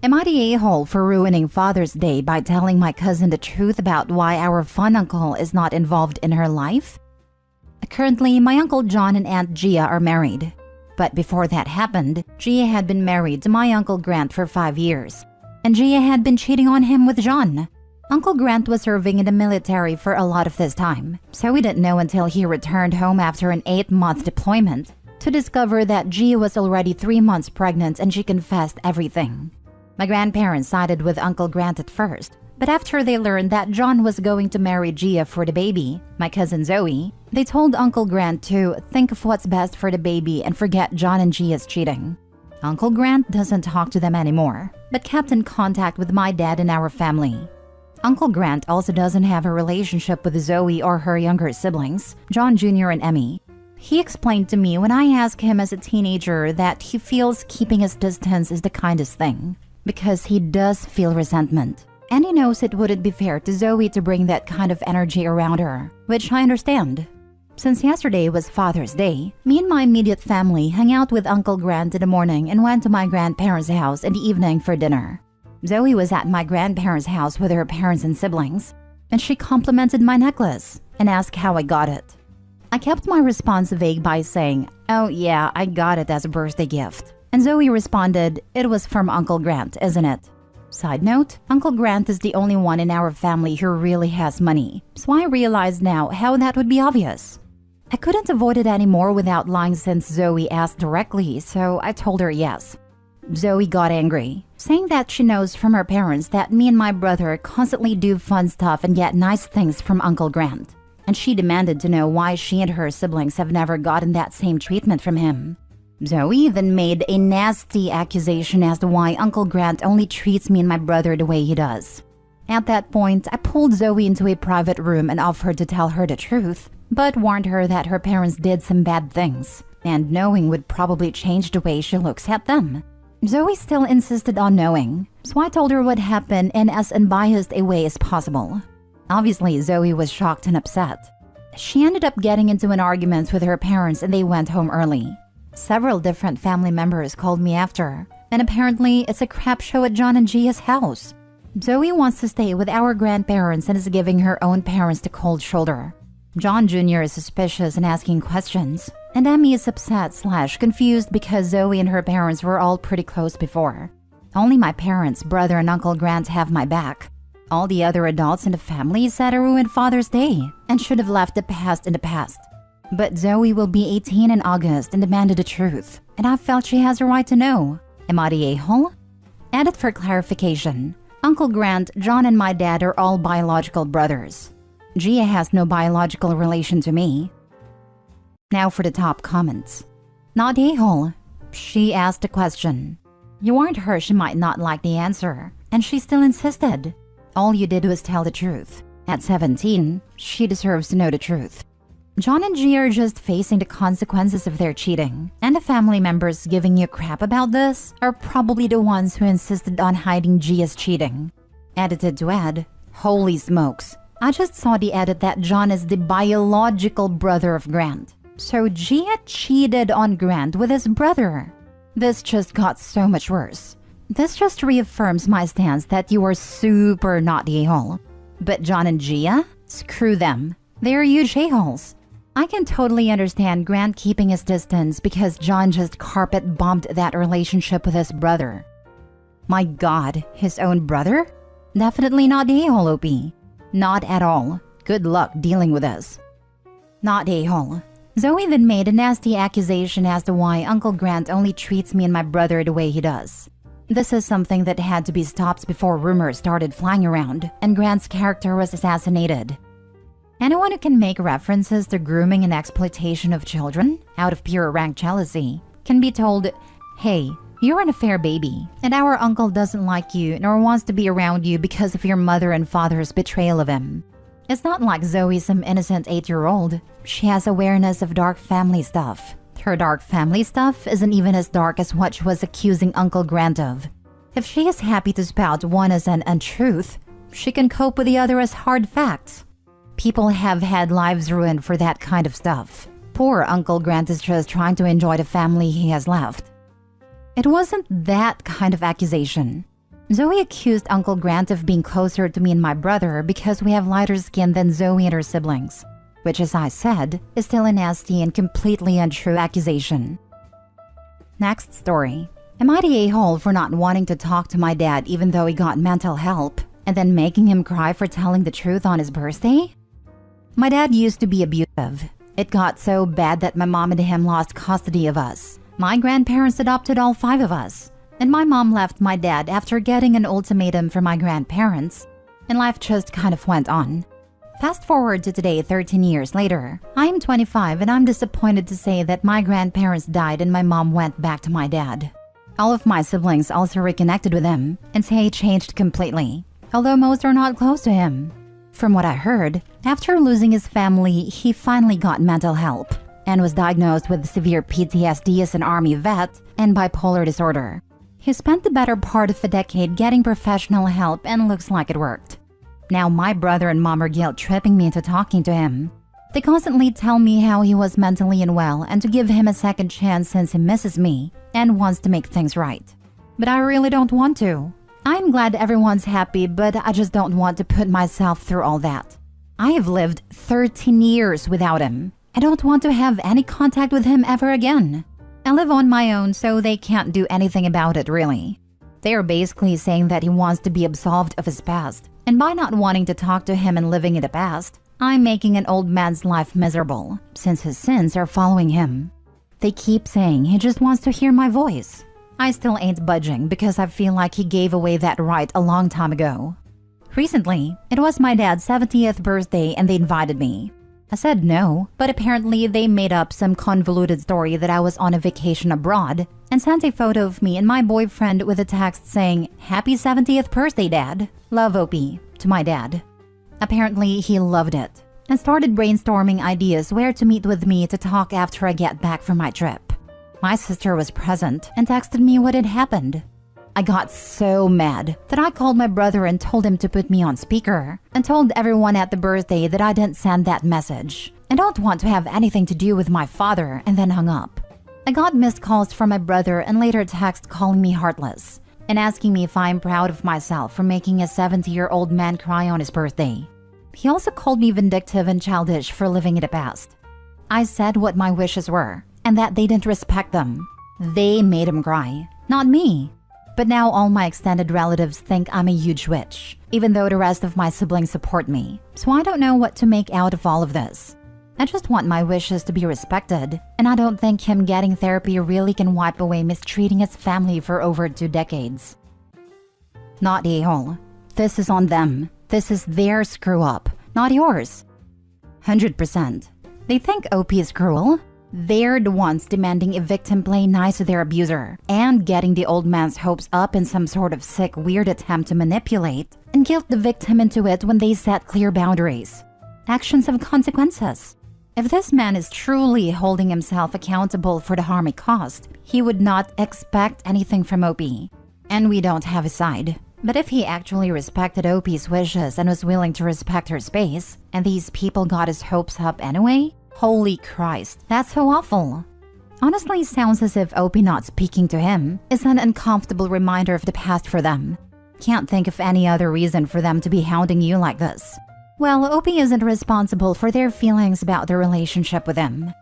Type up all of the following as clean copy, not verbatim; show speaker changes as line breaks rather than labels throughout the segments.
Am I the a-hole for ruining Father's Day by telling my cousin the truth about why our fun uncle is not involved in her life? Currently, my Uncle John and Aunt Gia are married. But before that happened, Gia had been married to my Uncle Grant for 5 years. And Gia had been cheating on him with John. Uncle Grant was serving in the military for a lot of this time, so we didn't know until he returned home after an 8-month deployment to discover that Gia was already 3 months pregnant and she confessed everything. My grandparents sided with Uncle Grant at first, but after they learned that John was going to marry Gia for the baby, my cousin Zoe, they told Uncle Grant to think of what's best for the baby and forget John and Gia's cheating. Uncle Grant doesn't talk to them anymore, but kept in contact with my dad and our family. Uncle Grant also doesn't have a relationship with Zoe or her younger siblings, John Jr. and Emmy. He explained to me when I asked him as a teenager that he feels keeping his distance is the kindest thing, because he does feel resentment. And he knows it wouldn't be fair to Zoe to bring that kind of energy around her, which I understand. Since yesterday was Father's Day, me and my immediate family hung out with Uncle Grant in the morning and went to my grandparents' house in the evening for dinner. Zoe was at my grandparents' house with her parents and siblings, and she complimented my necklace and asked how I got it. I kept my response vague by saying, "Oh yeah, I got it as a birthday gift." And Zoe responded, "It was from Uncle Grant, isn't it?" Side note, Uncle Grant is the only one in our family who really has money, so I realize now how that would be obvious. I couldn't avoid it anymore without lying since Zoe asked directly, so I told her yes. Zoe got angry, saying that she knows from her parents that me and my brother constantly do fun stuff and get nice things from Uncle Grant. And she demanded to know why she and her siblings have never gotten that same treatment from him. Zoe then made a nasty accusation as to why Uncle Grant only treats me and my brother the way he does. At that point, I pulled Zoe into a private room and offered to tell her the truth, but warned her that her parents did some bad things, and knowing would probably change the way she looks at them. Zoe still insisted on knowing, so I told her what happened in as unbiased a way as possible. Obviously, Zoe was shocked and upset. She ended up getting into an argument with her parents and they went home early. Several different family members called me after, and apparently it's a crap show at John and Gia's house. Zoe wants to stay with our grandparents and is giving her own parents the cold shoulder. John Jr. is suspicious and asking questions, and Emmy is upset/confused because Zoe and her parents were all pretty close before. Only my parents, brother, and Uncle Grant have my back. All the other adults in the family said I ruined Father's Day and should have left the past in the past. But Zoe will be 18 in August and demanded the truth, and I felt she has a right to know. Am I the a-hole? Added for clarification, Uncle Grant, John, and my dad are all biological brothers. Gia has no biological relation to me. Now for the top comments. Not a-hole. She asked a question. You warned her she might not like the answer, and she still insisted. All you did was tell the truth. At 17, she deserves to know the truth. John and Gia are just facing the consequences of their cheating, and the family members giving you crap about this are probably the ones who insisted on hiding Gia's cheating. Edited to add, holy smokes, I just saw the edit that John is the biological brother of Grant. So Gia cheated on Grant with his brother. This just got so much worse. This just reaffirms my stance that you are super not the a-hole. But John and Gia? Screw them. They're huge a-holes. I can totally understand Grant keeping his distance because John just carpet bombed that relationship with his brother. My God, his own brother? Definitely not the a-hole, OP. Not at all. Good luck dealing with this. Not a-hole. Zoe then made a nasty accusation as to why Uncle Grant only treats me and my brother the way he does. This is something that had to be stopped before rumors started flying around and Grant's character was assassinated. Anyone who can make references to grooming and exploitation of children out of pure rank jealousy can be told, hey, you're an affair baby, and our uncle doesn't like you nor wants to be around you because of your mother and father's betrayal of him. It's not like Zoe's some innocent 8-year-old. She has awareness of dark family stuff. Her dark family stuff isn't even as dark as what she was accusing Uncle Grant of. If she is happy to spout one as an untruth, she can cope with the other as hard facts. People have had lives ruined for that kind of stuff. Poor Uncle Grant is just trying to enjoy the family he has left. It wasn't that kind of accusation. Zoe accused Uncle Grant of being closer to me and my brother because we have lighter skin than Zoe and her siblings, which, as I said, is still a nasty and completely untrue accusation. Next story. Am I the a-hole for not wanting to talk to my dad even though he got mental help, and then making him cry for telling the truth on his birthday? My dad used to be abusive. It got so bad that my mom and him lost custody of us. My grandparents adopted all 5 of us, and my mom left my dad after getting an ultimatum from my grandparents, and life just kind of went on. Fast forward to today, 13 years later. I am 25 and I'm disappointed to say that my grandparents died and my mom went back to my dad. All of my siblings also reconnected with him and say he changed completely, although most are not close to him. From what I heard, after losing his family, he finally got mental help and was diagnosed with severe PTSD as an Army vet and bipolar disorder. He spent the better part of a decade getting professional help and looks like it worked. Now my brother and mom are guilt-tripping me into talking to him. They constantly tell me how he was mentally unwell and to give him a second chance since he misses me and wants to make things right. But I really don't want to. I'm glad everyone's happy, but I just don't want to put myself through all that. I have lived 13 years without him. I don't want to have any contact with him ever again. I live on my own, so they can't do anything about it, really. They are basically saying that he wants to be absolved of his past, and by not wanting to talk to him and living in the past, I'm making an old man's life miserable, since his sins are following him. They keep saying he just wants to hear my voice. I still ain't budging because I feel like he gave away that right a long time ago. Recently, it was my dad's 70th birthday and they invited me. I said no, but apparently they made up some convoluted story that I was on a vacation abroad and sent a photo of me and my boyfriend with a text saying, "Happy 70th birthday, Dad. Love, Opie," to my dad. Apparently, he loved it and started brainstorming ideas where to meet with me to talk after I get back from my trip. My sister was present and texted me what had happened. I got so mad that I called my brother and told him to put me on speaker and told everyone at the birthday that I didn't send that message and don't want to have anything to do with my father, and then hung up. I got missed calls from my brother and later a text calling me heartless and asking me if I'm proud of myself for making a 70-year-old man cry on his birthday. He also called me vindictive and childish for living in the past. I said what my wishes were and that they didn't respect them. They made him cry, not me. But now all my extended relatives think I'm a huge witch, even though the rest of my siblings support me. So I don't know what to make out of all of this. I just want my wishes to be respected, and I don't think him getting therapy really can wipe away mistreating his family for over 2 decades. Not a-hole. This is on them. This is their screw-up, not yours. 100%. They think OP is cruel. They're the ones demanding a victim play nice to their abuser and getting the old man's hopes up in some sort of sick, weird attempt to manipulate and guilt the victim into it when they set clear boundaries. Actions have consequences. If this man is truly holding himself accountable for the harm he caused, he would not expect anything from OP. And we don't have his side. But if he actually respected OP's wishes and was willing to respect her space, and these people got his hopes up anyway, holy Christ, that's so awful. Honestly, sounds as if OP not speaking to him is an uncomfortable reminder of the past for them. Can't think of any other reason for them to be hounding you like this. Well, OP isn't responsible for their feelings about their relationship with him.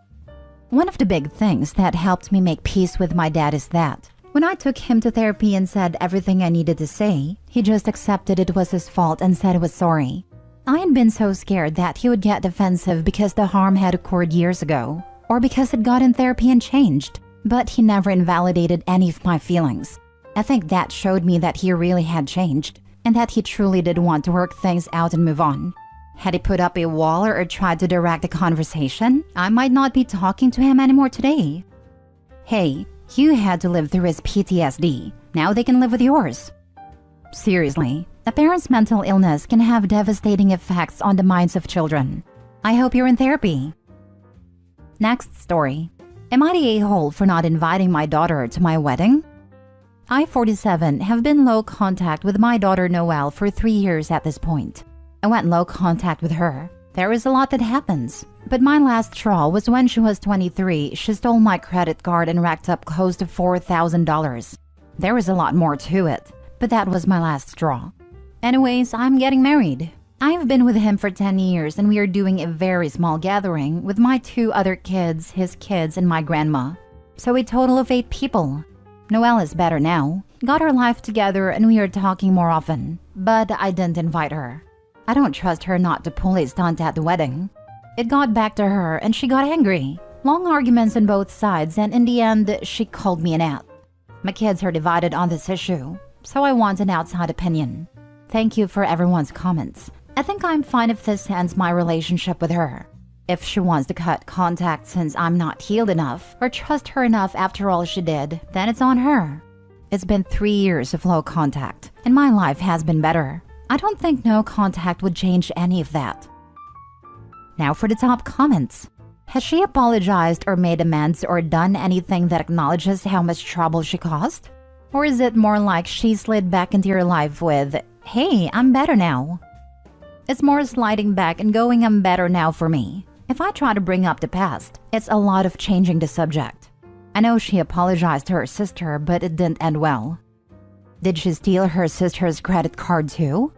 One of the big things that helped me make peace with my dad is that when I took him to therapy and said everything I needed to say, he just accepted it was his fault and said he was sorry. I had been so scared that he would get defensive because the harm had occurred years ago, or because he'd got in therapy and changed, but he never invalidated any of my feelings. I think that showed me that he really had changed, and that he truly did want to work things out and move on. Had he put up a wall or tried to direct the conversation, I might not be talking to him anymore today. Hey, you had to live through his PTSD. Now they can live with yours. Seriously, a parent's mental illness can have devastating effects on the minds of children. I hope you're in therapy. Next story. Am I the a-hole for not inviting my daughter to my wedding? I, 47, have been low contact with my daughter Noelle for 3 years at this point. I went low contact with her. There is a lot that happens. But my last straw was when she was 23, she stole my credit card and racked up close to $4,000. There was a lot more to it. but that was my last straw. Anyways, I'm getting married. I've been with him for 10 years and we are doing a very small gathering with my 2 other kids, his kids, and my grandma. So a total of 8 people. Noelle is better now, got her life together and we are talking more often, but I didn't invite her. I don't trust her not to pull a stunt at the wedding. It got back to her and she got angry. Long arguments on both sides and in the end, she called me an ass. My kids are divided on this issue, so I want an outside opinion. Thank you for everyone's comments. I think I'm fine if this ends my relationship with her. If she wants to cut contact since I'm not healed enough or trust her enough after all she did, then it's on her. It's been 3 years of low contact, and my life has been better. I don't think no contact would change any of that. Now for the top comments. Has she apologized or made amends or done anything that acknowledges how much trouble she caused? Or is it more like she slid back into your life with, "Hey, I'm better now"? It's more sliding back and going, "I'm better now" for me. If I try to bring up the past, it's a lot of changing the subject. I know she apologized to her sister, but it didn't end well. Did she steal her sister's credit card too?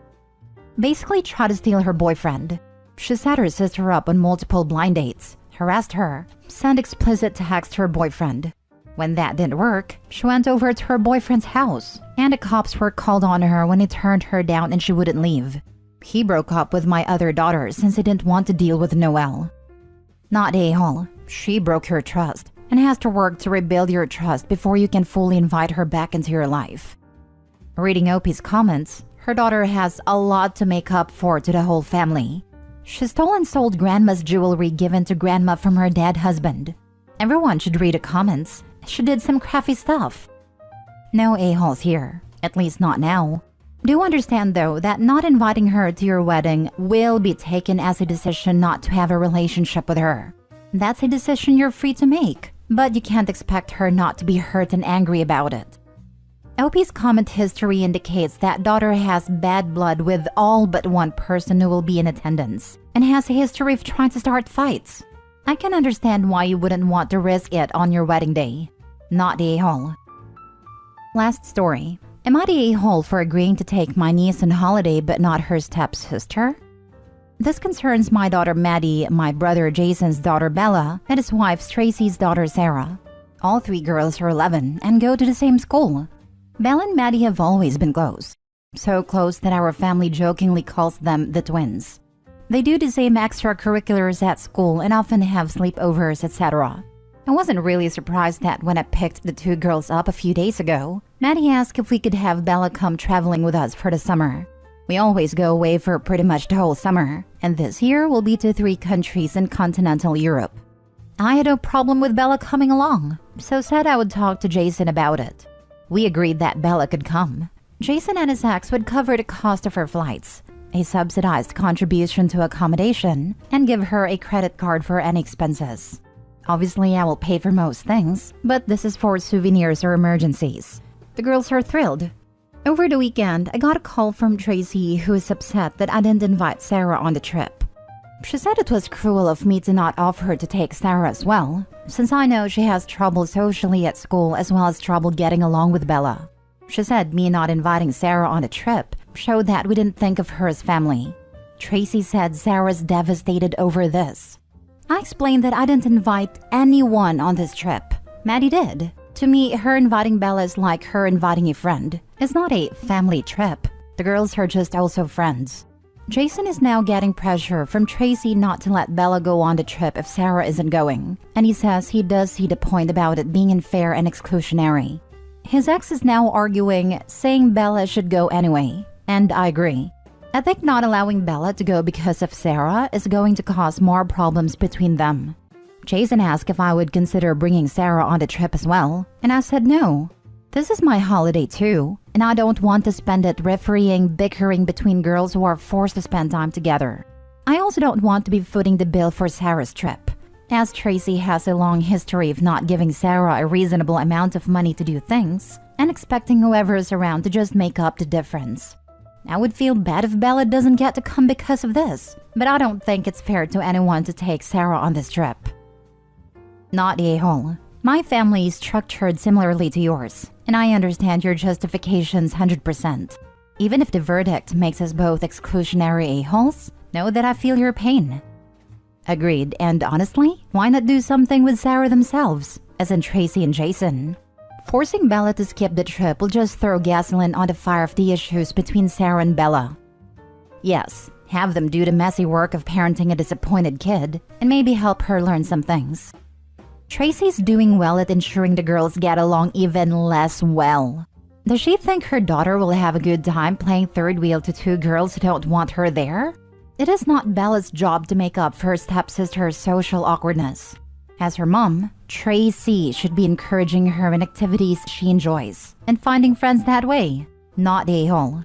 Basically try to steal her boyfriend. She set her sister up on multiple blind dates, harassed her, sent explicit text to her boyfriend. When that didn't work, she went over to her boyfriend's house, and the cops were called on her when he turned her down and she wouldn't leave. He broke up with my other daughter since he didn't want to deal with Noelle. Not a-hole. She broke your trust and has to work to rebuild your trust before you can fully invite her back into your life. Reading Opie's comments, her daughter has a lot to make up for to the whole family. She stole and sold grandma's jewelry given to grandma from her dead husband. Everyone should read the comments. She did some crafty stuff. No a-holes here, at least not now. Do understand though that not inviting her to your wedding will be taken as a decision not to have a relationship with her. That's a decision you're free to make, but you can't expect her not to be hurt and angry about it. Opie's comment history indicates that daughter has bad blood with all but one person who will be in attendance and has a history of trying to start fights. I can understand why you wouldn't want to risk it on your wedding day. Not the a-hole. Last story. Am I the a-hole for agreeing to take my niece on holiday but not her stepsister? This concerns my daughter Maddie, my brother Jason's daughter Bella, and his wife Tracy's daughter Sarah. All 3 girls are 11 and go to the same school. Bella and Maddie have always been close. So close that our family jokingly calls them the twins. They do the same extracurriculars at school and often have sleepovers, etc. I wasn't really surprised that when I picked the 2 girls up a few days ago, Maddie asked if we could have Bella come traveling with us for the summer. We always go away for pretty much the whole summer, and this year will be to 3 countries in continental Europe. I had no problem with Bella coming along, so said I would talk to Jason about it. We agreed that Bella could come. Jason and his ex would cover the cost of her flights, a subsidized contribution to accommodation, and give her a credit card for any expenses. Obviously, I will pay for most things, but this is for souvenirs or emergencies. The girls are thrilled. Over the weekend, I got a call from Tracy who is upset that I didn't invite Sarah on the trip. She said it was cruel of me to not offer her to take Sarah as well, since I know she has trouble socially at school as well as trouble getting along with Bella. She said me not inviting Sarah on the trip showed that we didn't think of her as family. Tracy said Sarah's devastated over this. I explained that I didn't invite anyone on this trip. Maddie did. To me, her inviting Bella is like her inviting a friend. It's not a family trip. The girls are just also friends. Jason is now getting pressure from Tracy not to let Bella go on the trip if Sarah isn't going, and he says he does see the point about it being unfair and exclusionary. His ex is now arguing, saying Bella should go anyway, and I agree. I think not allowing Bella to go because of Sarah is going to cause more problems between them. Jason asked if I would consider bringing Sarah on the trip as well, and I said no. This is my holiday too, and I don't want to spend it refereeing, bickering between girls who are forced to spend time together. I also don't want to be footing the bill for Sarah's trip, as Tracy has a long history of not giving Sarah a reasonable amount of money to do things, and expecting whoever is around to just make up the difference. I would feel bad if Bella doesn't get to come because of this, but I don't think it's fair to anyone to take Sarah on this trip. Not a-hole. My family is structured similarly to yours. And I understand your justifications 100%. Even if the verdict makes us both exclusionary a-holes, know that I feel your pain. Agreed, and honestly, why not do something with Sarah themselves, as in Tracy and Jason? Forcing Bella to skip the trip will just throw gasoline on the fire of the issues between Sarah and Bella. Yes, have them do the messy work of parenting a disappointed kid, and maybe help her learn some things. Tracy's doing well at ensuring the girls get along even less well. Does she think her daughter will have a good time playing third wheel to two girls who don't want her there? It is not Bella's job to make up for her stepsister's social awkwardness. As her mom, Tracy should be encouraging her in activities she enjoys and finding friends that way, not a-hole.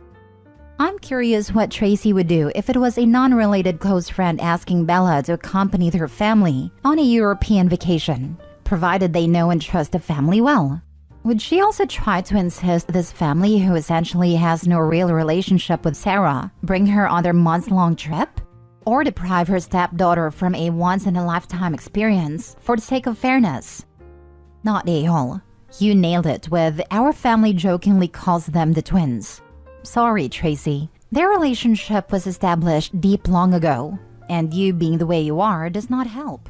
I'm curious what Tracy would do if it was a non-related close friend asking Bella to accompany their family on a European vacation, provided they know and trust the family well. Would she also try to insist this family, who essentially has no real relationship with Sarah, bring her on their months-long trip? Or deprive her stepdaughter from a once-in-a-lifetime experience for the sake of fairness? Not a-hole. You nailed it with "our family jokingly calls them the twins." Sorry, Tracy. Their relationship was established deep long ago, and you being the way you are does not help.